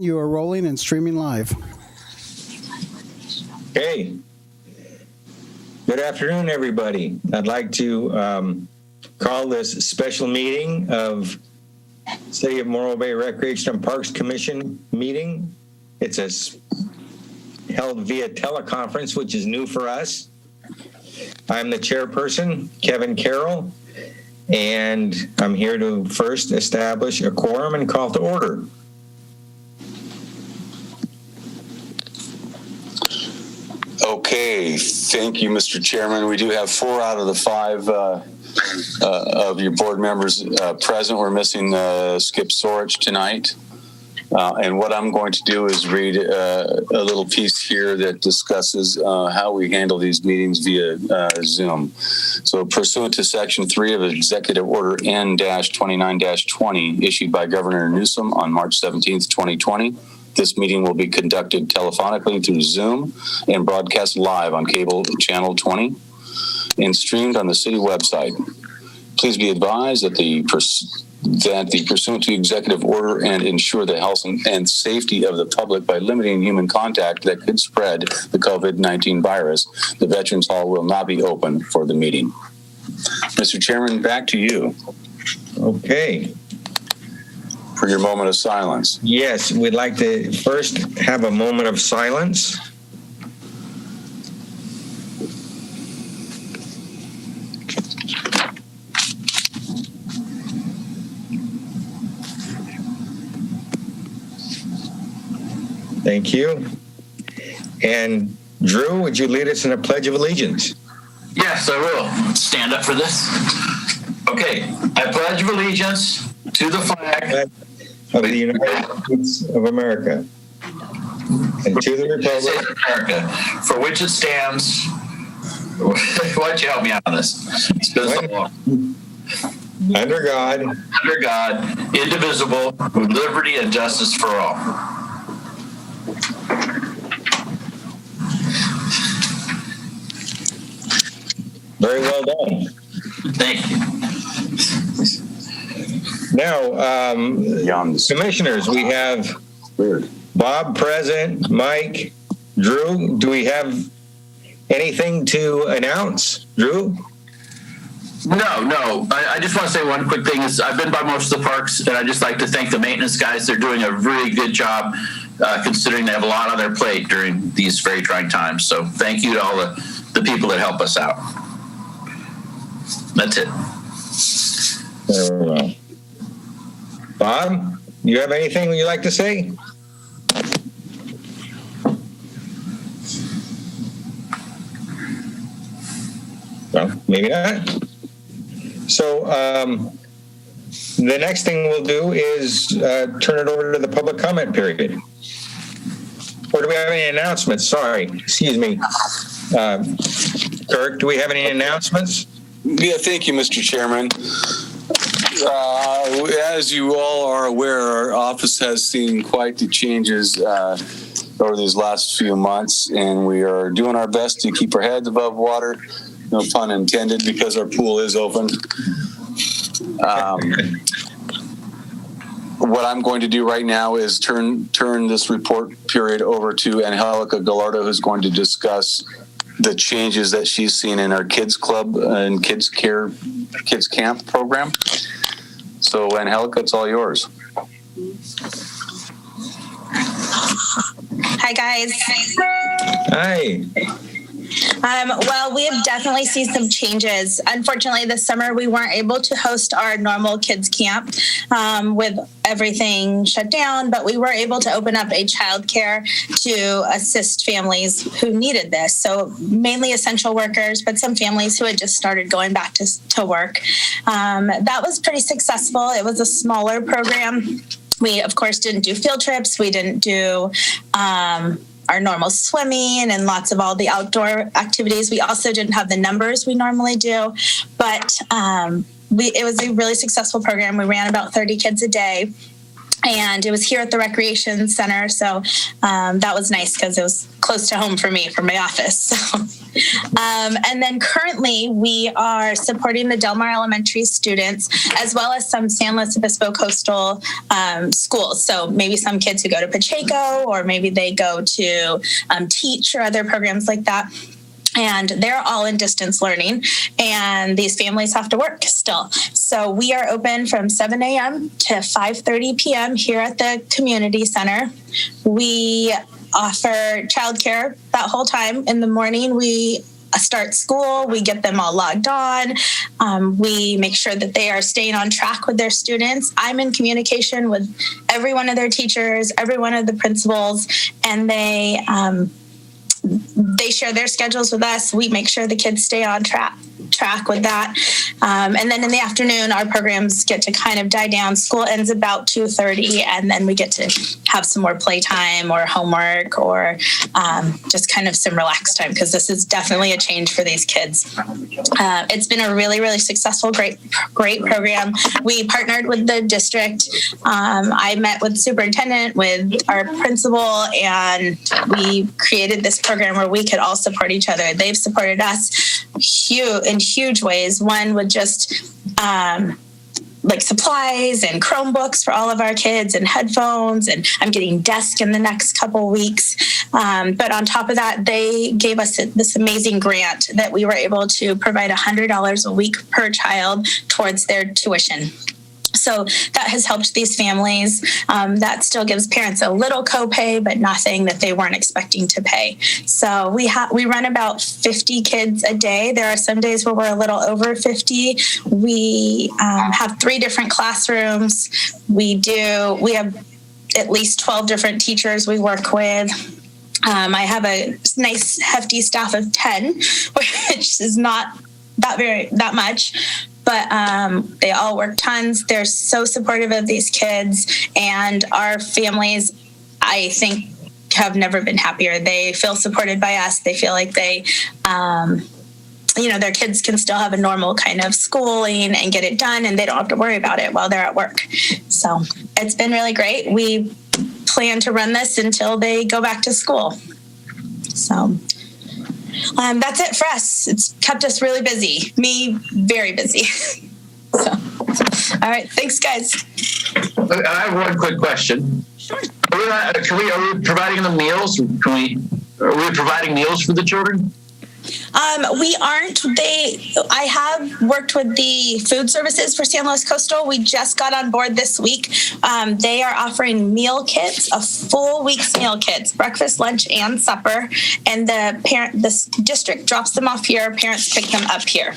You are rolling and streaming live. Hey, good afternoon, everybody. I'd like to call this special meeting of City of Morro Bay Recreation and Parks Commission meeting. It's held via teleconference, which is new for us. I'm the chairperson, Kevin Carroll, and I'm here to first establish a quorum and call to order. Okay, thank you, Mr. Chairman. We do have 4 out of the 5 of your board members present. We're missing Skip Sorich tonight. And what I'm going to do is read a little piece here that discusses how we handle these meetings via Zoom. So pursuant to Section 3 of Executive Order N-29-20 issued by Governor Newsom on March 17th, 2020, this meeting will be conducted telephonically through Zoom and broadcast live on cable channel 20 and streamed on the city website. Please be advised that the pursuant to executive order and ensure the health and safety of the public by limiting human contact that could spread the COVID-19 virus, the Veterans Hall will not be open for the meeting. Mr. Chairman, back to you. Okay. For your moment of silence. Yes, we'd like to first have a moment of silence. Thank you. And Drew, would you lead us in a Pledge of Allegiance? Yes, I will. Stand up for this. Okay. I pledge allegiance to the flag of the United States of America and to the Republic of America, for which it stands. Why don't you help me out on this? It's been so long. Under God, indivisible, with liberty and justice for all. Very well done. Thank you. Now, commissioners, we have Bob present, Mike, Drew. Do we have anything to announce? Drew? No. I just want to say one quick thing. Is I've been by most of the parks, and I'd just like to thank the maintenance guys. They're doing a really good job, considering they have a lot on their plate during these very trying times. So thank you to all the people that help us out. That's it. Very well. Bob, you have anything you'd like to say? Well, maybe not. So the next thing we'll do is turn it over to the public comment period. Or do we have any announcements? Sorry, excuse me. Kirk, do we have any announcements? Yeah, thank you, Mr. Chairman. As you all are aware, our office has seen quite the changes over these last few months, and we are doing our best to keep our heads above water, no pun intended, because our pool is open. What I'm going to do right now is turn this report period over to Angelica Gallardo, who's going to discuss the changes that she's seen in our kids club and kids camp program. So Angelica, it's all yours. Hi guys. Hi. Well, we have definitely seen some changes. Unfortunately, this summer we weren't able to host our normal kids camp with everything shut down, but we were able to open up a childcare to assist families who needed this. So mainly essential workers, but some families who had just started going back to work. That was pretty successful. It was a smaller program. We, of course, didn't do field trips. We didn't do our normal swimming and lots of all the outdoor activities. We also didn't have the numbers we normally do, but it was a really successful program. We ran about 30 kids a day. And it was here at the Recreation Center. So that was nice because it was close to home for me from my office. So, and then currently we are supporting the Del Mar Elementary students as well as some San Luis Obispo coastal schools. So maybe some kids who go to Pacheco, or maybe they go to Teach or other programs like that. And they're all in distance learning, and these families have to work still. So we are open from 7 a.m. to 5:30 p.m. here at the community center. We offer childcare that whole time. In the morning, we start school. We get them all logged on. We make sure that they are staying on track with their students. I'm in communication with every one of their teachers, every one of the principals, and they share their schedules with us. We make sure the kids stay on track with that. And then in the afternoon, our programs get to kind of die down. School ends about 2:30, and then we get to have some more playtime or homework or just kind of some relaxed time, because this is definitely a change for these kids. It's been a really, really successful, great program. We partnered with the district. I met with the superintendent, with our principal, and we created this program where we could all support each other. They've supported us in huge ways. One with just like supplies and Chromebooks for all of our kids and headphones, and I'm getting desks in the next couple weeks. But on top of that, they gave us this amazing grant that we were able to provide $100 a week per child towards their tuition. So that has helped these families. That still gives parents a little copay, but nothing that they weren't expecting to pay. So we run about 50 kids a day. There are some days where we're a little over 50. We have 3 different classrooms. We have at least 12 different teachers we work with. I have a nice hefty staff of 10, which is not that much. But they all work tons. They're so supportive of these kids, and our families, I think, have never been happier. They feel supported by us. They feel like they, their kids can still have a normal kind of schooling and get it done, and they don't have to worry about it while they're at work. So it's been really great. We plan to run this until they go back to school. So that's it for us. It's kept us really busy. Me, very busy. So, all right. Thanks, guys. I have one quick question. Sure. Are we providing them meals? Are we providing meals for the children? We aren't. I have worked with the food services for San Luis Coastal. We just got on board this week. They are offering meal kits, a full week's meal kits, breakfast, lunch, and supper. And the district drops them off here. Parents pick them up here.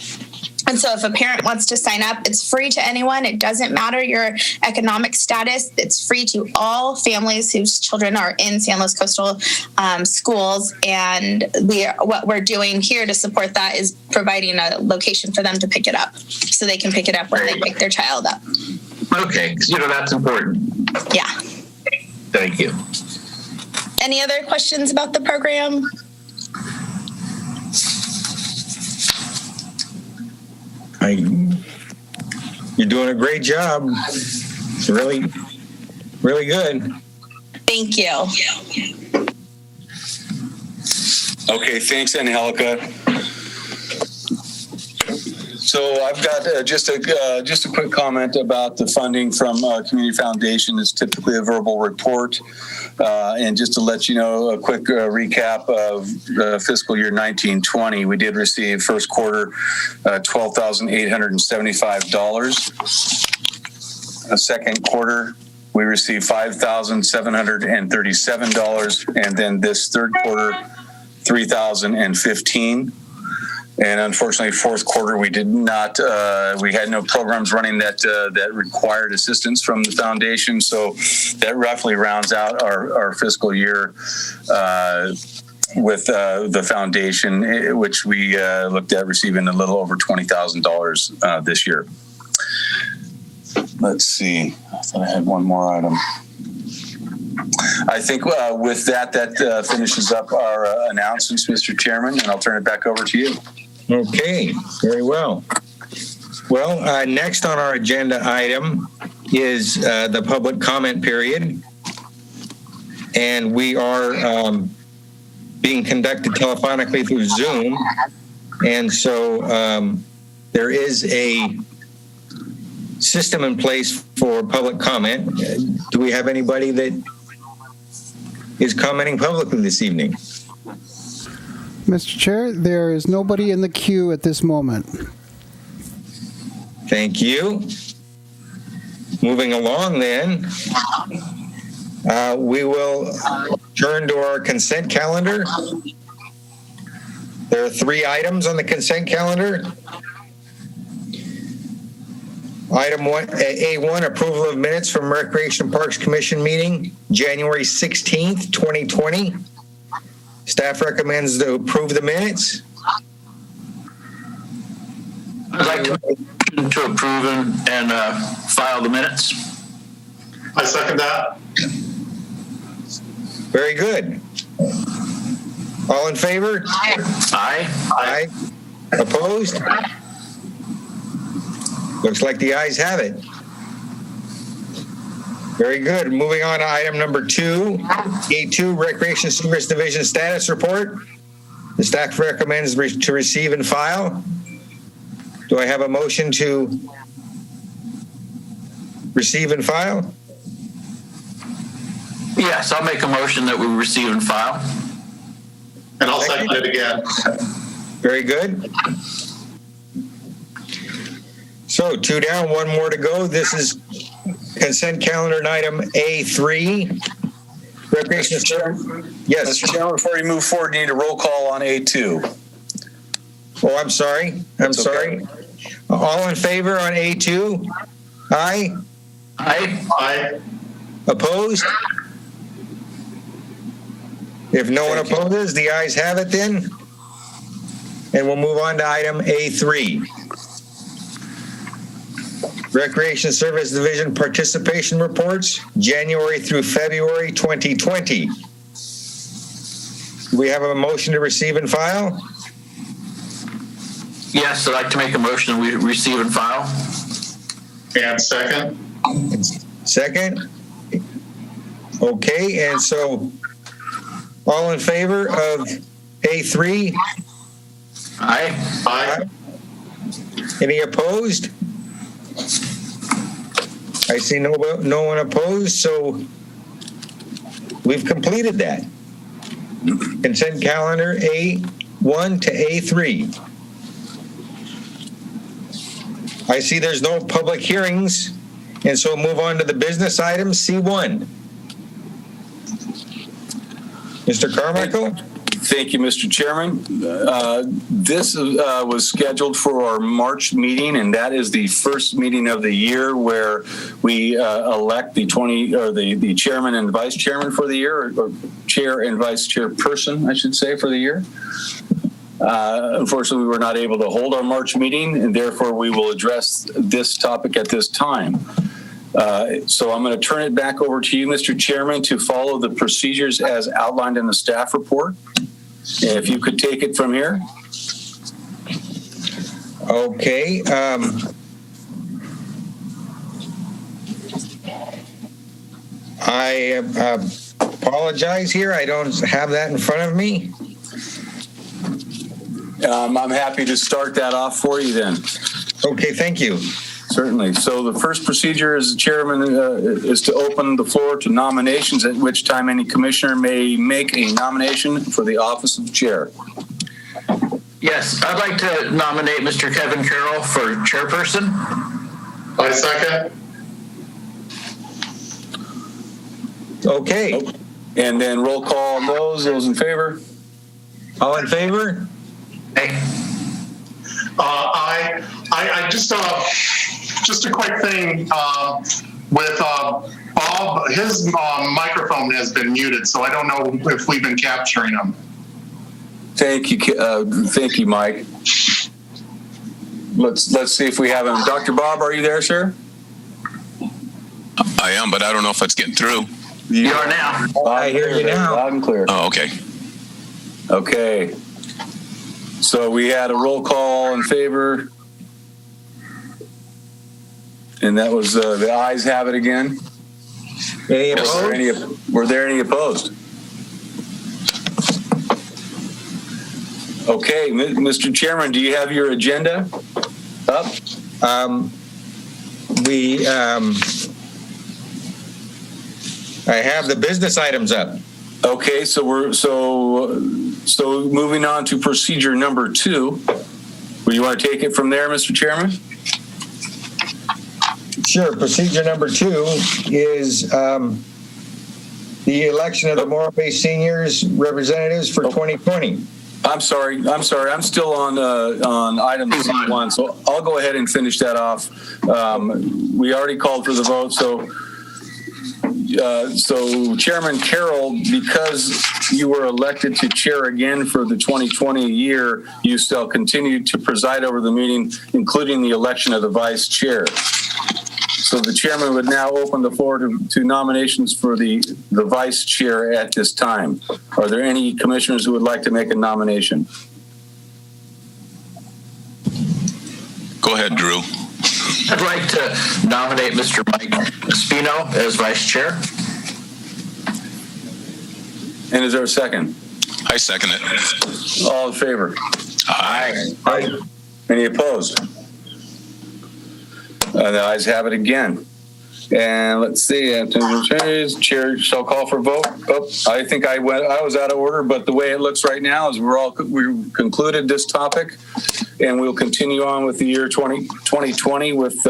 And so if a parent wants to sign up, it's free to anyone. It doesn't matter your economic status. It's free to all families whose children are in San Luis Coastal schools. And what we're doing here to support that is providing a location for them to pick it up, so they can pick it up when they pick their child up. Okay, because that's important. Yeah. Thank you. Any other questions about the program? You're doing a great job. It's really, really good. Thank you. Okay, thanks, Angelica. So I've got just a quick comment about the funding from Community Foundation. It's typically a verbal report. And just to let you know, a quick recap of fiscal year 1920, we did receive first quarter $12,875. Second quarter, we received $5,737. And then this third quarter, $3,015. And unfortunately, fourth quarter, we did not. We had no programs running that required assistance from the foundation. So that roughly rounds out our fiscal year with the foundation, which we looked at receiving a little over $20,000 this year. Let's see. I thought I had one more item. I think with that finishes up our announcements, Mr. Chairman, and I'll turn it back over to you. Okay, very well. Well, next on our agenda item is the public comment period. And we are being conducted telephonically through Zoom. And so there is a system in place for public comment. Do we have anybody that is commenting publicly this evening? Mr. Chair, there is nobody in the queue at this moment. Thank you. Moving along then, we will turn to our consent calendar. There are 3 items on the consent calendar. Item 1, A1, approval of minutes from Recreation and Parks Commission meeting, January 16th, 2020. Staff recommends to approve the minutes. I'd like to approve and file the minutes. I second that. Very good. All in favor? Aye. Aye. Opposed? Looks like the ayes have it. Very good. Moving on to item number 2, A2, Recreation Service Division Status Report. The staff recommends to receive and file. Do I have a motion to receive and file? Yes, I'll make a motion that we receive and file. And I'll second it again. Very good. So 2 down, 1 more to go. This is consent calendar and item A3. Recreation Service. Yes. Mr. Chairman, before you move forward, you need a roll call on A2. Oh, I'm sorry. That's sorry. Okay. All in favor on A2? Aye. Aye. Aye. Opposed? If no one opposes, the ayes have it then. And we'll move on to item A3. Recreation Service Division participation reports, January through February 2020. Do we have a motion to receive and file? Yes, I'd like to make a motion we receive and file. And second. Second? Okay, and so all in favor of A3? Aye. Aye. Any opposed? I see no one opposed, so we've completed that. Consent calendar A1 to A3. I see there's no public hearings, and so move on to the business items, C1. Mr. Carmichael? Thank you, Mr. Chairman. This was scheduled for our March meeting, and that is the first meeting of the year where we elect the chairman and vice chairman for the year, or chair and vice chairperson, I should say, for the year. Unfortunately, we were not able to hold our March meeting, and therefore we will address this topic at this time. So I'm going to turn it back over to you, Mr. Chairman, to follow the procedures as outlined in the staff report. And if you could take it from here. Okay. I apologize here. I don't have that in front of me. I'm happy to start that off for you then. Okay, thank you. Certainly. So the first procedure as chairman is to open the floor to nominations, at which time any commissioner may make a nomination for the office of chair. Yes, I'd like to nominate Mr. Kevin Carroll for chairperson. I second. Okay. And then roll call on those in favor. All in favor? Aye. I just a quick thing with Bob. His microphone has been muted, so I don't know if we've been capturing him. Thank you, Mike. Let's see if we have him. Dr. Bob, are you there, sir? I am, but I don't know if it's getting through. You are now. I hear you now. Loud and clear. Oh, okay. Okay. So we had a roll call in favor. And that was the ayes have it again. Any Yes, opposed? Were there any opposed? Okay, Mr. Chairman, do you have your agenda up? I have the business items up. Okay, so moving on to procedure number 2. Would you want to take it from there, Mr. Chairman? Sure. Procedure number 2 is the election of the Morro Bay Seniors representatives for 2020. I'm sorry. I'm still on item C1, so I'll go ahead and finish that off. We already called for the vote, so Chairman Carroll, because you were elected to chair again for the 2020 year, you shall continue to preside over the meeting, including the election of the vice chair. So the chairman would now open the floor to nominations for the vice chair at this time. Are there any commissioners who would like to make a nomination? Go ahead, Drew. I'd like to nominate Mr. Mike Espino as vice chair. And is there a second? I second it. All in favor? Aye. Aye. Any opposed? The ayes have it again. And let's see, chair shall call for vote. Oh, I think I was out of order, but the way it looks right now is we concluded this topic, and we'll continue on with the year 2020 with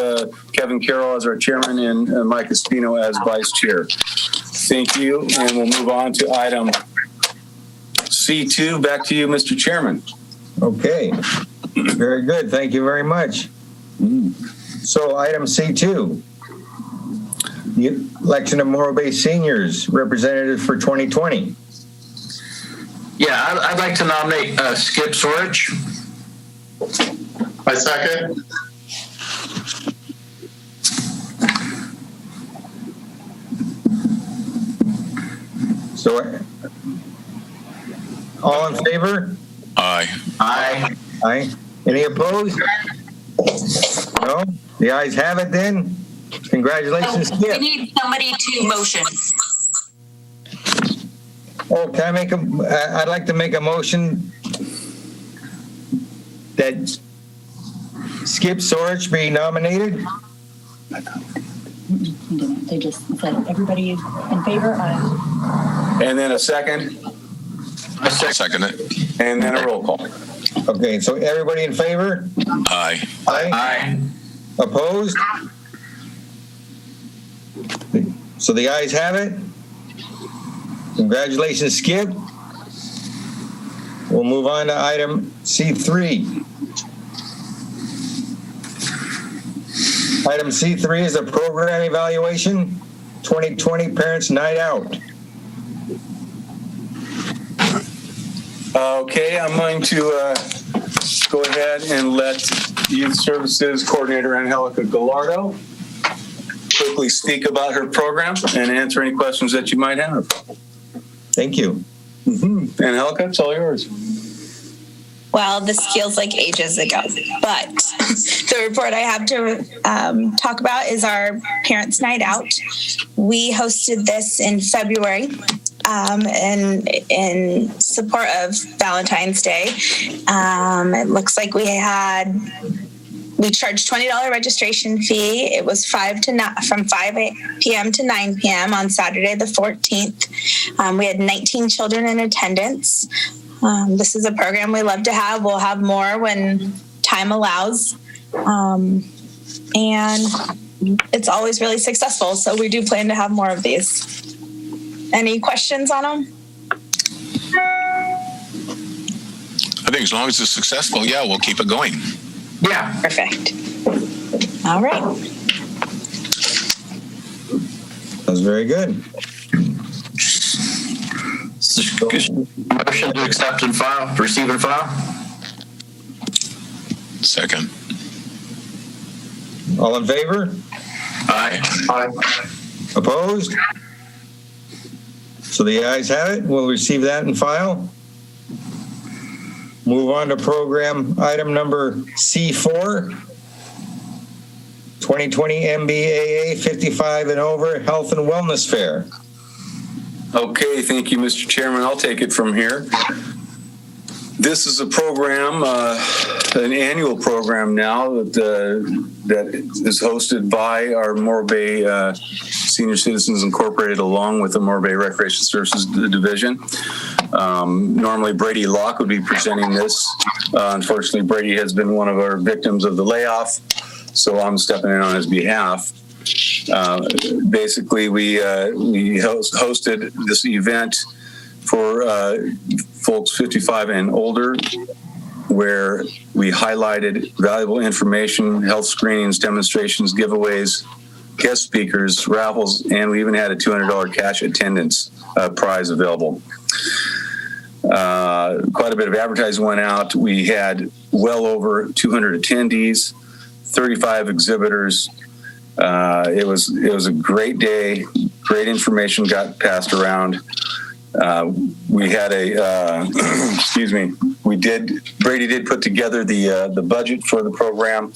Kevin Carroll as our chairman and Mike Espino as vice chair. Thank you, and we'll move on to item C2. Back to you, Mr. Chairman. Okay. Very good. Thank you very much. So item C2, the election of Morro Bay Seniors representative for 2020. Yeah, I'd like to nominate Skip Sorich. I second. So all in favor? Aye. Aye. Aye. Any opposed? No? The ayes have it then. Congratulations, We Skip. need somebody to motion. Oh, can I make I'd like to make a motion that Skip Sorich be nominated. They just said everybody in favor. And then a second, I second it. and then a roll call. Okay, so everybody in favor? Aye. Aye. Aye. Opposed? So the ayes have it. Congratulations, Skip. We'll move on to item C3. Item C3 is a program evaluation, 2020 Parents Night Out. Okay, I'm going to go ahead and let Youth Services Coordinator Angelica Gallardo quickly speak about her program and answer any questions that you might have. Thank you. Angelica, it's all yours. Well, this feels like ages ago, but the report I have to talk about is our Parents' Night Out. We hosted this in February in support of Valentine's Day. It looks like we charged $20 registration fee. It was from 5 p.m. to 9 p.m. on Saturday the 14th. We had 19 children in attendance. This is a program we love to have. We'll have more when time allows. And it's always really successful. So we do plan to have more of these. Any questions on them? I think as long as it's successful, yeah, we'll keep it going. Yeah. Perfect. All right. That was very good. Motion to accept and file, receive and file. Second. All in favor? Aye. Aye. Opposed? So the ayes have it. We'll receive that and file. Move on to program item number C4. 2020 MBAA 55 and over Health and Wellness Fair. Okay, thank you, Mr. Chairman. I'll take it from here. This is a program, an annual program now that is hosted by our Morro Bay Senior Citizens Incorporated, along with the Morro Bay Recreation Services Division. Normally, Brady Locke would be presenting this. Unfortunately, Brady has been one of our victims of the layoff, so I'm stepping in on his behalf. Basically, we hosted this event for folks 55 and older, where we highlighted valuable information, health screenings, demonstrations, giveaways, guest speakers, raffles, and we even had a $200 cash attendance prize available. Quite a bit of advertising went out. We had well over 200 attendees, 35 exhibitors. It was a great day. Great information got passed around. We had Brady did put together the budget for the program,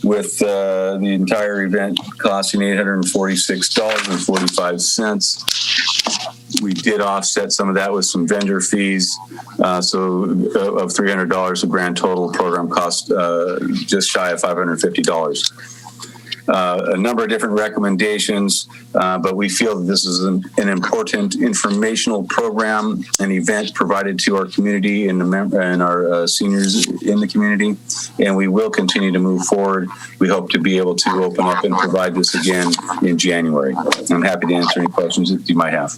with the entire event costing $846.45. We did offset some of that with some vendor fees, so of $300, a grand total program cost just shy of $550. A number of different recommendations, but we feel that this is an important informational program, an event provided to our community and our seniors in the community, and we will continue to move forward. We hope to be able to open up and provide this again in January. I'm happy to answer any questions that you might have.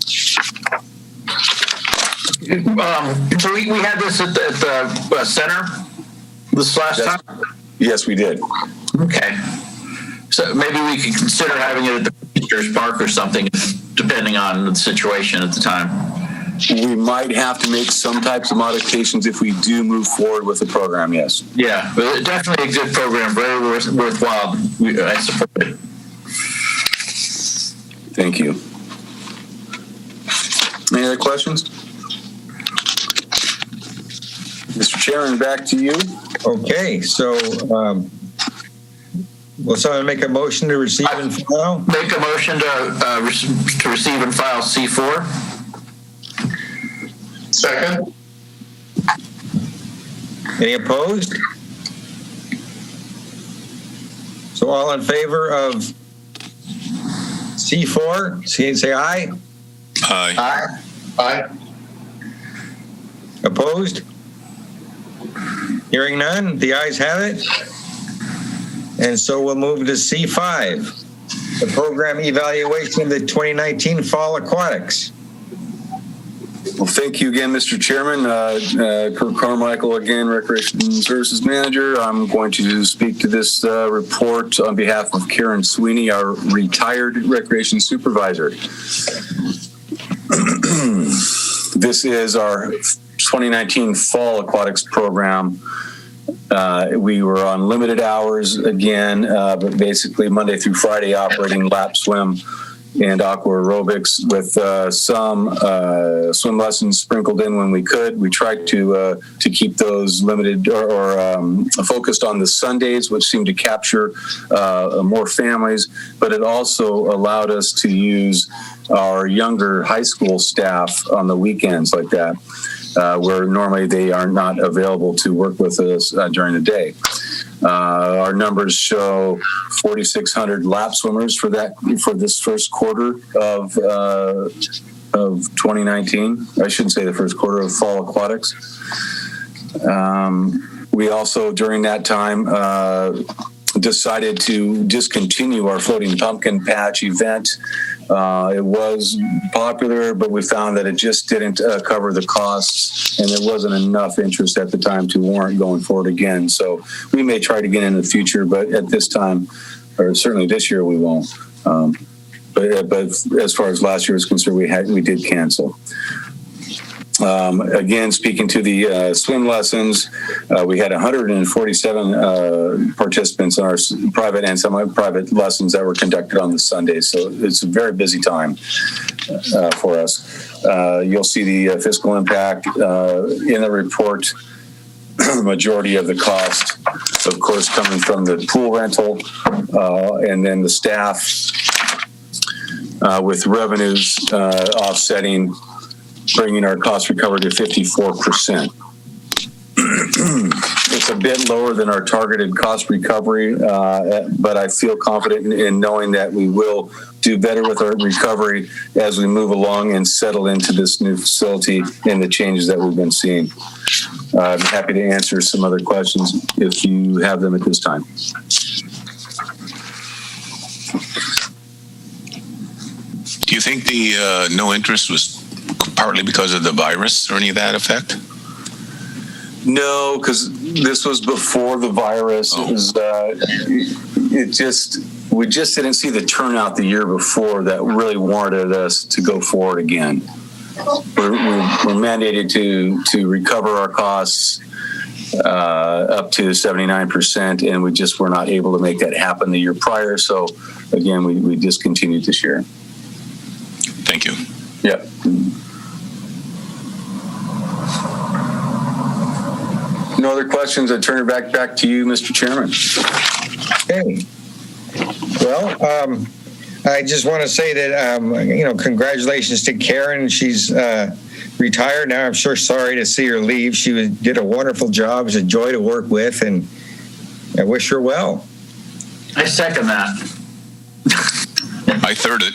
So we had this at the center this last time? Yes, we did. Okay. So maybe we could consider having it at the Teachers Park or something, depending on the situation at the time. We might have to make some types of modifications if we do move forward with the program, yes. Yeah, but definitely a good program, very worthwhile. I support it. Thank you. Any other questions? Mr. Chairman, back to you. Okay, so will someone make a motion to receive and file? Make a motion to receive and file C4. Second. Any opposed? So all in favor of C4, say aye. Aye. Aye. Aye. Opposed? Hearing none, the ayes have it. And so we'll move to C5, the program evaluation of the 2019 Fall Aquatics. Well, thank you again, Mr. Chairman. Kurt Carmichael, again, Recreation Services Manager. I'm going to speak to this report on behalf of Karen Sweeney, our retired Recreation Supervisor. This is our 2019 Fall Aquatics program. We were on limited hours again, but basically Monday through Friday operating lap swim and aqua aerobics with some swim lessons sprinkled in when we could. We tried to keep those limited or focused on the Sundays, which seemed to capture more families, but it also allowed us to use our younger high school staff on the weekends like that. Where normally they are not available to work with us during the day. Our numbers show 4,600 lap swimmers for this first quarter of 2019. I shouldn't say the first quarter of Fall Aquatics. We also, during that time, decided to discontinue our floating pumpkin patch event. It was popular, but we found that it just didn't cover the costs, and there wasn't enough interest at the time to warrant going forward again. So we may try it again in the future, but at this time, or certainly this year, we won't. But as far as last year is concerned, we did cancel. Again, speaking to the swim lessons, we had 147 participants in our private and semi-private lessons that were conducted on the Sunday. So it's a very busy time for us. You'll see the fiscal impact in the report. majority of the cost, of course, coming from the pool rental, and then the staff with revenues offsetting, bringing our cost recovery to 54%. It's a bit lower than our targeted cost recovery, but I feel confident in knowing that we will do better with our recovery as we move along and settle into this new facility and the changes that we've been seeing. I'm happy to answer some other questions if you have them at this time. Do you think the no interest was partly because of the virus or any of that effect? No, because this was before the virus. Oh. We just didn't see the turnout the year before that really warranted us to go forward again. We're mandated to recover our costs up to 79%, and we just were not able to make that happen the year prior. So again, we discontinued this year. Thank you. Yep. No other questions. I turn it back to you, Mr. Chairman. Okay. Well, I just want to say that, congratulations to Karen. She's retired now. I'm sure sorry to see her leave. She did a wonderful job. It was a joy to work with, and I wish her well. I second that. I third it.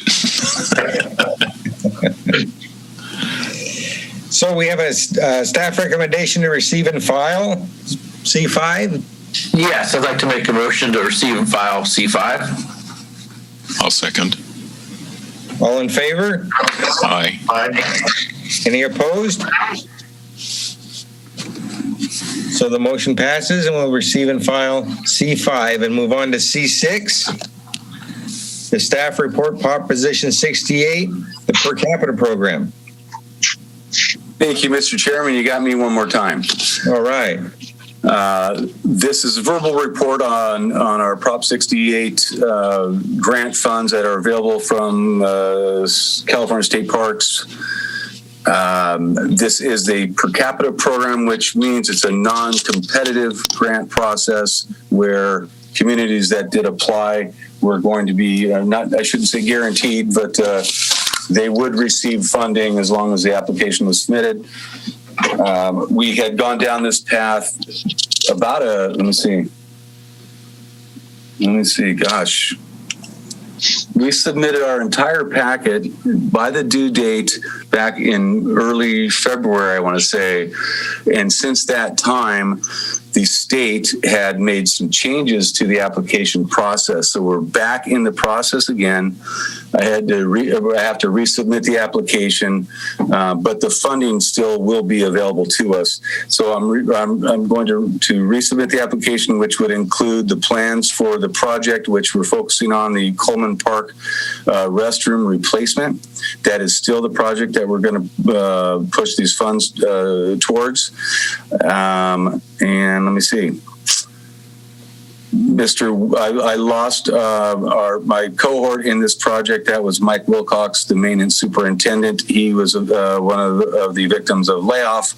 So we have a staff recommendation to receive and file, C5. Yes, I'd like to make a motion to receive and file C5. I'll second. All in favor? Aye. Any opposed? So the motion passes, and we'll receive and file C5 and move on to C6. The staff report, Proposition 68, the per capita program. Thank you, Mr. Chairman. You got me one more time. All right. This is a verbal report on our Prop 68 grant funds that are available from California State Parks. This is a per capita program, which means it's a non-competitive grant process where communities that did apply were going to be I shouldn't say guaranteed, but they would receive funding as long as the application was submitted. We had gone down this path about let me see, gosh. We submitted our entire packet by the due date back in early February, I want to say. And since that time, the state had made some changes to the application process. So we're back in the process again. I have to resubmit the application, but the funding still will be available to us. So I'm going to resubmit the application, which would include the plans for the project, which we're focusing on the Coleman Park restroom replacement. That is still the project that we're going to push these funds towards. And let me see. I lost my cohort in this project. That was Mike Wilcox, the maintenance superintendent. He was one of the victims of layoff,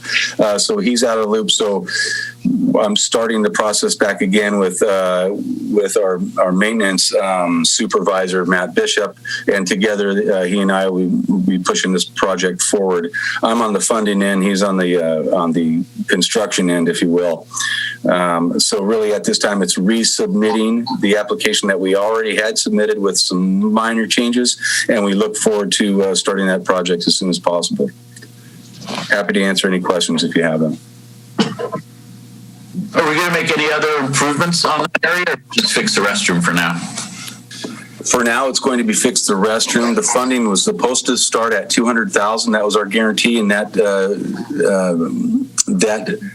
so he's out of the loop. So I'm starting the process back again with our maintenance supervisor, Matt Bishop, and together he and I will be pushing this project forward. I'm on the funding end; he's on the construction end, if you will. So really, at this time, it's resubmitting the application that we already had submitted with some minor changes, and we look forward to starting that project as soon as possible. Happy to answer any questions if you have them. Are we going to make any other improvements on that area, or just fix the restroom for now? For now, it's going to be fixed the restroom. The funding was supposed to start at $200,000. That was our guarantee, and that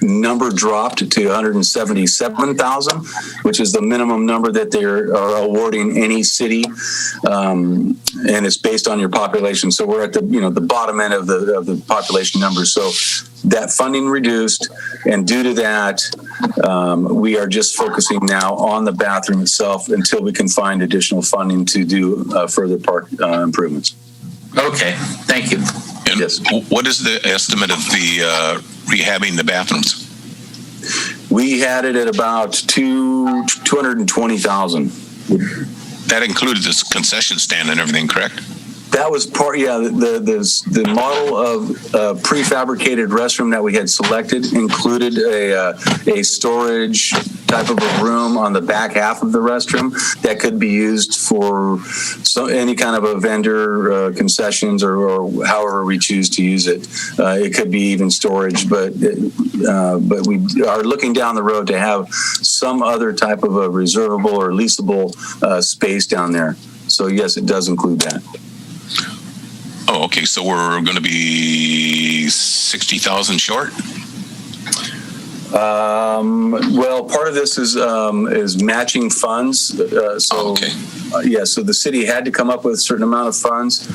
number dropped to $177,000, which is the minimum number that they are awarding any city, and it's based on your population. So we're at the bottom end of the population number. So that funding reduced, and due to that, we are just focusing now on the bathroom itself until we can find additional funding to do further park improvements. Okay, thank you. And yes. What is the estimate of the rehabbing the bathrooms? We had it at about 220,000. That included this concession stand and everything, correct? That was part, yeah. The model of prefabricated restroom that we had selected included a storage type of a room on the back half of the restroom that could be used for any kind of a vendor concessions or however we choose to use it. It could be even storage, but we are looking down the road to have some other type of a reservable or leasable space down there. So yes, it does include that. Oh, okay. So we're going to be 60,000 short. Well, part of this is matching funds. So the city had to come up with a certain amount of funds,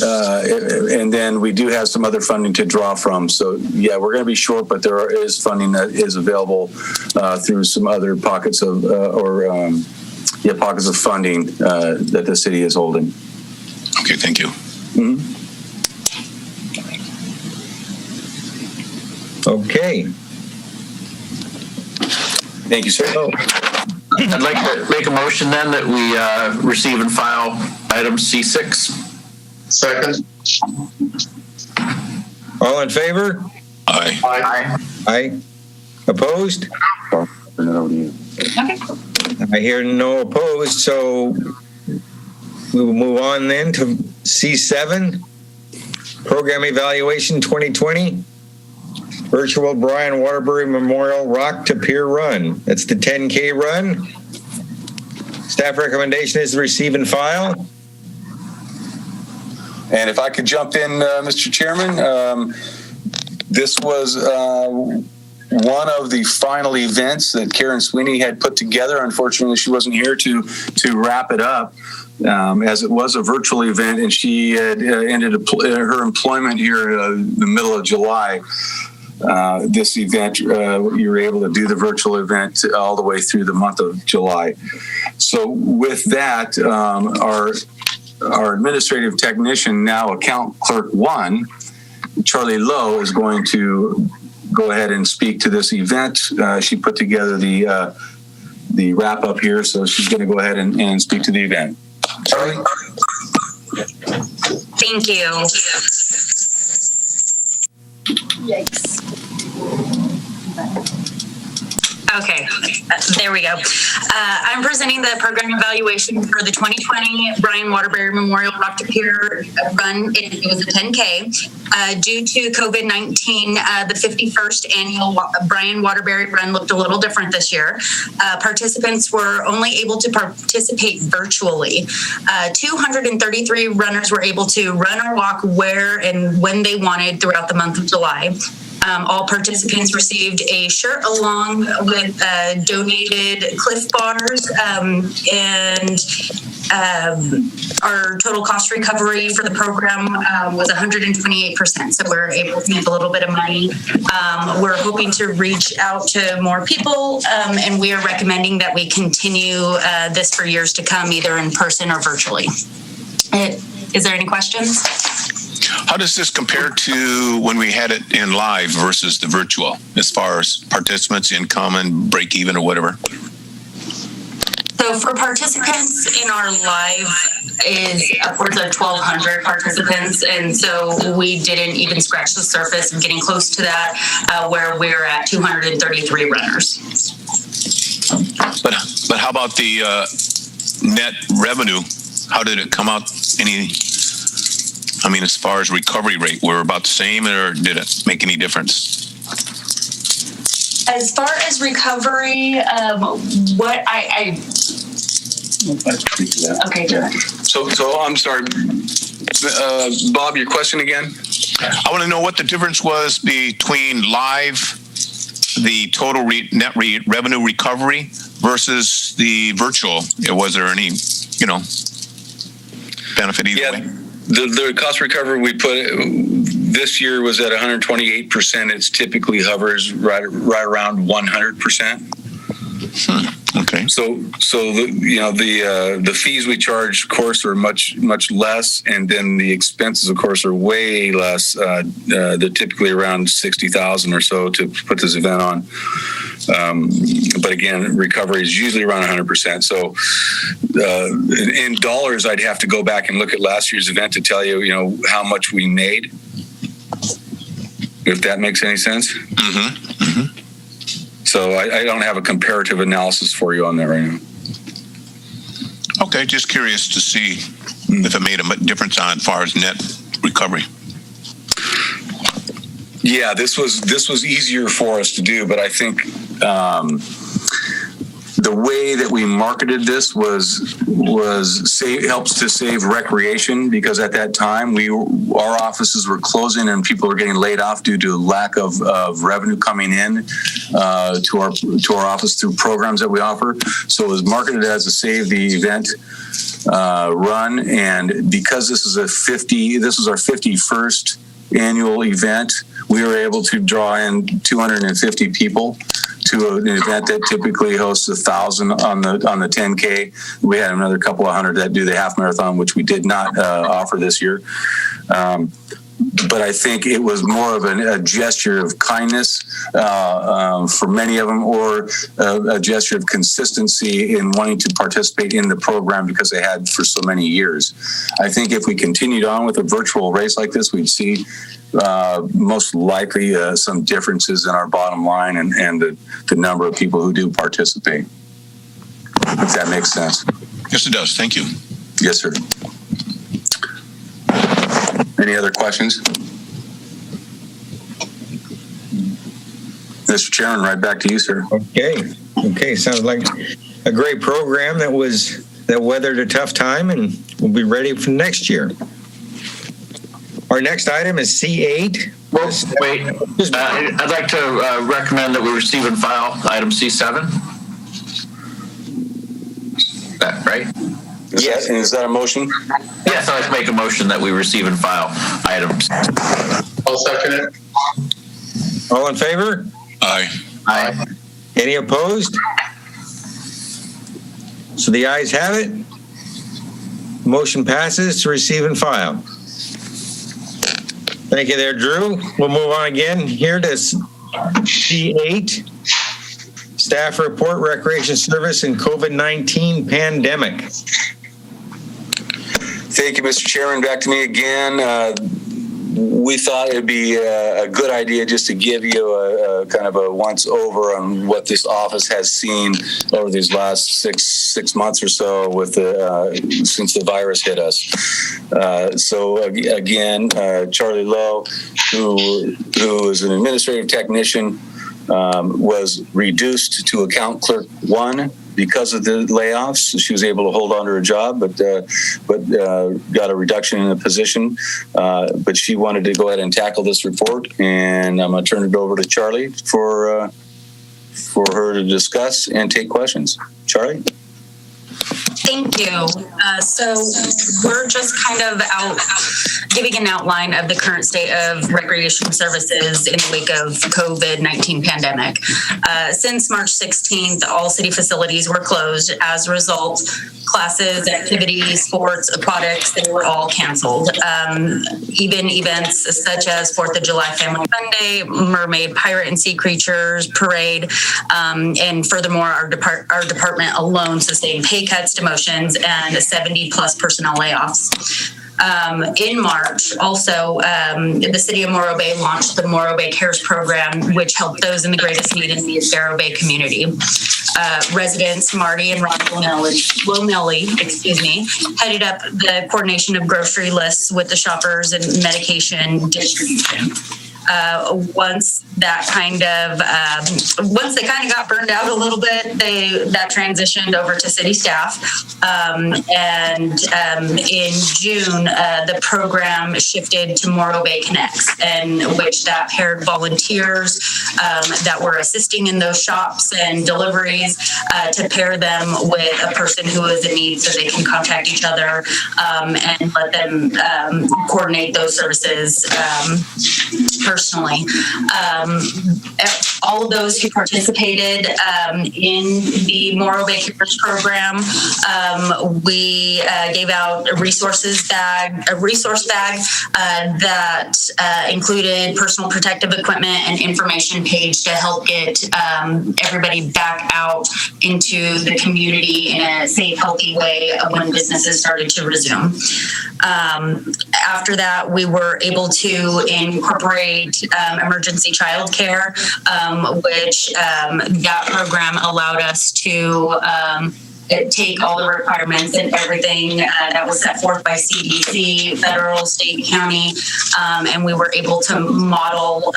and then we do have some other funding to draw from. So yeah, we're going to be short, but there is funding that is available through some other pockets of pockets of funding that the city is holding. Okay, thank you. Mm-hmm. Okay. Thank you, sir. I'd like to make a motion then that we receive and file item C6. Second. All in favor? Aye. Aye. Aye. Opposed? Okay. I hear no opposed, so we will move on then to C7, Program Evaluation 2020, Virtual Brian Waterbury Memorial Rock to Pier Run. That's the 10K run. Staff recommendation is to receive and file. And if I could jump in, Mr. Chairman, this was one of the final events that Karen Sweeney had put together. Unfortunately, she wasn't here to wrap it up, as it was a virtual event, and she had ended her employment here in the middle of July. This event, you were able to do the virtual event all the way through the month of July. So with that, our administrative technician, now account clerk 1, Charlie Lowe, is going to go ahead and speak to this event. She put together the wrap up here, so she's going to go ahead and speak to the event. Charlie? Thank you. Yikes. Okay, there we go. I'm presenting the program evaluation for the 2020 Brian Waterbury Memorial Rock to Pier Run. It was a 10K. Due to COVID-19, the 51st annual Brian Waterbury Run looked a little different this year. Participants were only able to participate virtually. 233 runners were able to run or walk where and when they wanted throughout the month of July. All participants received a shirt along with donated Cliff Bars, and our total cost recovery for the program was 128%. So we're able to make a little bit of money. We're hoping to reach out to more people, and we are recommending that we continue this for years to come, either in person or virtually. Is there any questions? How does this compare to when we had it in live versus the virtual, as far as participants, income, and break even or whatever? So for participants in our live is upwards of 1,200 participants, and so we didn't even scratch the surface of getting close to that, where we're at 233 runners. But how about the net revenue? How did it come out? As far as recovery rate, we're about the same, or did it make any difference? As far as recovery, what I okay, do it. So I'm sorry, Bob, your question again? I want to know what the difference was between live, the total net revenue recovery, versus the virtual. Was there any, benefit either way? The cost recovery we put this year was at 128%. It typically hovers right around 100%. Okay. the fees we charge, of course, are much less, and then the expenses, of course, are way less. They're typically around 60,000 or so to put this event on. But again, recovery is usually around 100%. So in dollars, I'd have to go back and look at last year's event to tell you, how much we made. If that makes any sense. Mm-hmm. Mm-hmm. So I don't have a comparative analysis for you on that right now. Okay, just curious to see if it made a difference as far as net recovery. Yeah, this was easier for us to do, but I think the way that we marketed this helps to save recreation, because at that time our offices were closing and people were getting laid off due to lack of revenue coming in to our office through programs that we offer. So it was marketed as a save the event run, and because this was our 51st annual event, we were able to draw in 250 people to an event that typically hosts 1,000 on the 10K. We had another couple of hundred that do the half marathon, which we did not offer this year. But I think it was more of a gesture of kindness for many of them, or a gesture of consistency in wanting to participate in the program because they had for so many years. I think if we continued on with a virtual race like this, we'd see most likely some differences in our bottom line and the number of people who do participate, if that makes sense. Yes, it does. Thank you. Yes, sir. Any other questions? Mr. Chairman, right back to you, sir. Okay. Sounds like a great program that weathered a tough time and will be ready for next year. Our next item is C8. Well, wait. I'd like to recommend that we receive and file item C7. That right? Yes. And is that a motion? Yes, I'd like to make a motion that we receive and file items. I'll second it. All in favor? Aye. Aye. Any opposed? So the ayes have it. Motion passes to receive and file. Thank you there, Drew. We'll move on again here to C8. Staff report, recreation service and COVID-19 pandemic. Thank you, Mr. Chairman. Back to me again. We thought it'd be a good idea just to give you a kind of a once over on what this office has seen over these last six months or so with since the virus hit us. So again, Charlie Lowe, who is an administrative technician, was reduced to account clerk 1 because of the layoffs. She was able to hold on to her job, but got a reduction in the position. But she wanted to go ahead and tackle this report, and I'm going to turn it over to Charlie for her to discuss and take questions. Charlie? Thank you. So we're just kind of giving an outline of the current state of recreation services in the wake of COVID-19 pandemic. Since March 16th, all city facilities were closed. As a result, classes, activities, sports, aquatics, they were all canceled. Even events such as 4th of July Family Fun Day, Mermaid, Pirate and Sea Creatures Parade, and furthermore, our department alone sustained pay cuts, demotions, and 70 plus personnel layoffs. In March, also, the city of Morro Bay launched the Morro Bay Cares program, which helped those in the greatest need in the Estero Bay community. Residents Marty and Ron Lomeli, headed up the coordination of grocery lists with the shoppers and medication distribution. Once they kind of got burned out a little bit, that transitioned over to city staff. In June, the program shifted to Morro Bay Connects, in which that paired volunteers that were assisting in those shops and deliveries to pair them with a person who is in need so they can contact each other and let them coordinate those services per personally. All of those who participated in the Morro Bay Cares program, we gave out a resource bag that included personal protective equipment and information page to help get everybody back out into the community in a safe, healthy way when businesses started to resume. After that, we were able to incorporate emergency childcare, which that program allowed us to take all the requirements and everything that was set forth by CDC, federal, state, county, and we were able to model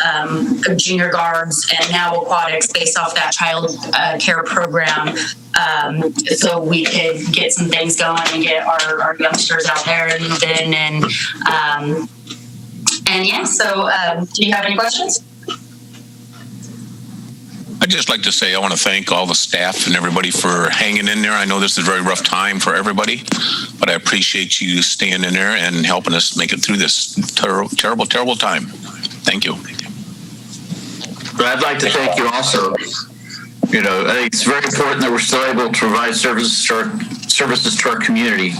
junior guards and now aquatics based off that child care program, so we could get some things going and get our youngsters out there and moving. And yeah, so do you have any questions? I'd just like to say I want to thank all the staff and everybody for hanging in there. I know this is a very rough time for everybody, but I appreciate you staying in there and helping us make it through this terrible, terrible time. Thank you. But I'd like to thank you also. You know, I think it's very important that we're still able to provide services to our community.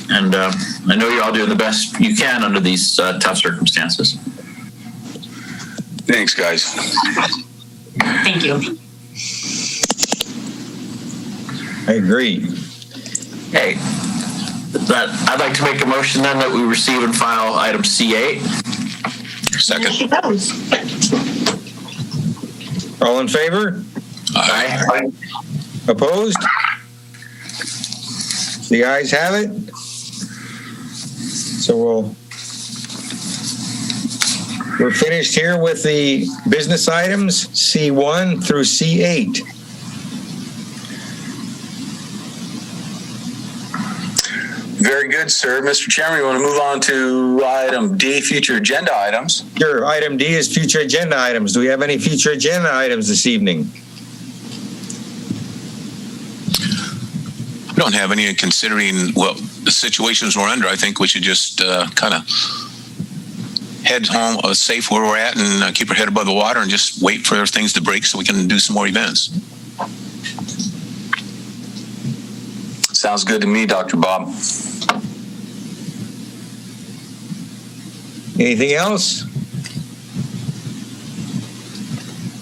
And I know you're all doing the best you can under these tough circumstances. Thanks, guys. Thank you. I agree. Okay. I'd like to make a motion then that we receive and file item C8. Second. All in favor? Aye. Opposed? The ayes have it. So we're finished here with the business items, C1 through C8. Very good, sir. Mr. Chairman, you want to move on to item D, future agenda items? Sure. Item D is future agenda items. Do we have any future agenda items this evening? We don't have any, considering the situations we're under. I think we should just kind of head home safe where we're at and keep our head above the water and just wait for things to break so we can do some more events. Sounds good to me, Dr. Bob. Anything else?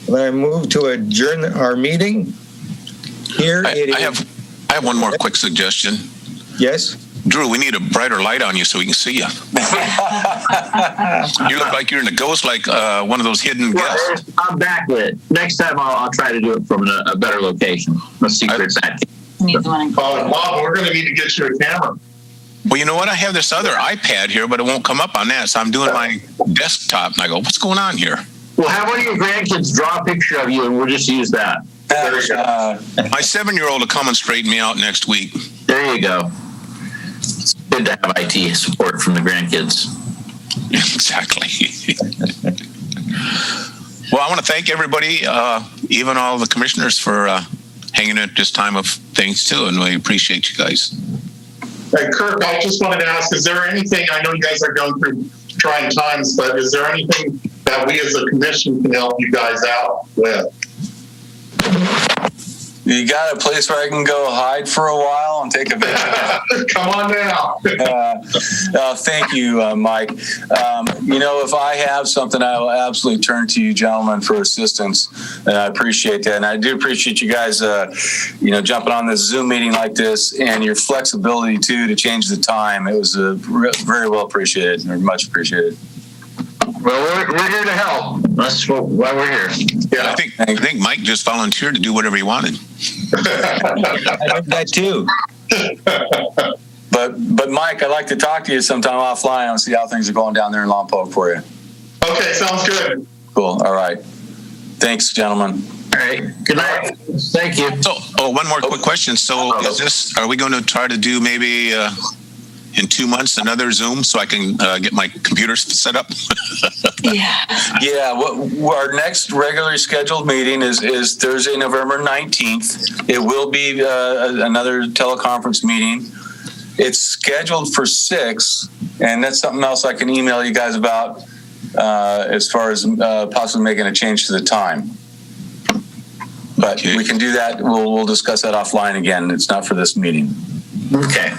Then I move to adjourn our meeting. Here I have one more quick suggestion. Yes? Drew, we need a brighter light on you so we can see you. You look like you're in a ghost, like one of those hidden guests. I'm backlit. Next time I'll try to do it from a better location. A secret back. Bob, we're going to need to get you a camera. Well, you know what? I have this other iPad here, but it won't come up on that. So I'm doing my desktop, and I go, what's going on here? Well, have one of your grandkids draw a picture of you, and we'll just use that. My 7-year-old will come and straighten me out next week. There you go. It's good to have IT support from the grandkids. Exactly. Well, I want to thank everybody, even all the commissioners, for hanging at this time of things, too, and we appreciate you guys. Hey, Kirk, I just wanted to ask, is there anything, I know you guys are going through trying times, but is there anything that we as a commission can help you guys out with? You got a place where I can go hide for a while and take a vacation? Come on now. Thank you, Mike. If I have something, I will absolutely turn to you gentlemen for assistance, and I appreciate that. And I do appreciate you guys, jumping on this Zoom meeting like this, and your flexibility, too, to change the time. It was very well appreciated, or much appreciated. Well, we're here to help. That's why we're here. Yeah, I think Mike just volunteered to do whatever he wanted. I think that too. But Mike, I'd like to talk to you sometime offline and see how things are going down there in Lompoc for you. Okay, sounds good. Cool. All right. Thanks, gentlemen. All right. Good night. Thank you. So, one more quick question. So, are we going to try to do maybe in 2 months another Zoom so I can get my computer set up? Yeah. Our next regularly scheduled meeting is Thursday, November 19th. It will be another teleconference meeting. It's scheduled for 6, and that's something else I can email you guys about. as far as possibly making a change to the time. But we can do that. We'll discuss that offline again. It's not for this meeting. Okay.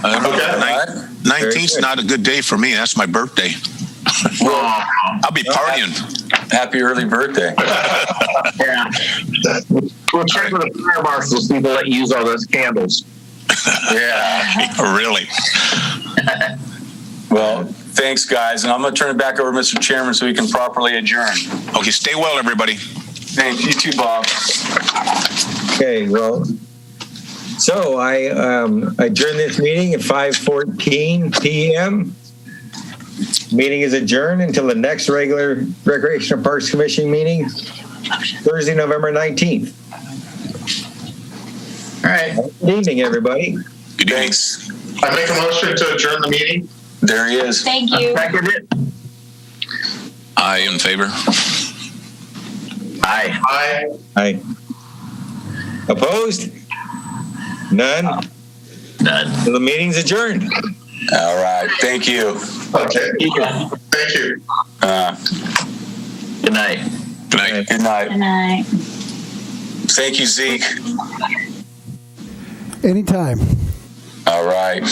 19th's not a good day for me. That's my birthday. I'll be partying. Happy early birthday. Yeah. We'll check with the fire marshals, see if they'll let you use all those candles. Yeah. Really? Well, thanks, guys. And I'm going to turn it back over to Mr. Chairman so we can properly adjourn. Okay, stay well, everybody. Thank you too, Bob. Okay, well, so I adjourn this meeting at 5:14 p.m. Meeting is adjourned until the next regular Recreation and Parks Commission meeting, Thursday, November 19th. All right. Good evening, everybody. Good evening. Thanks. I make a motion to adjourn the meeting. There he is. Thank you. Second it. Aye, in favor. Aye. Aye. Aye. Opposed? None. None. So the meeting's adjourned. All right. Thank you. Okay. Thank you. Good night. Good night. Good night. Good night. Thank you, Zeke. Anytime. All right.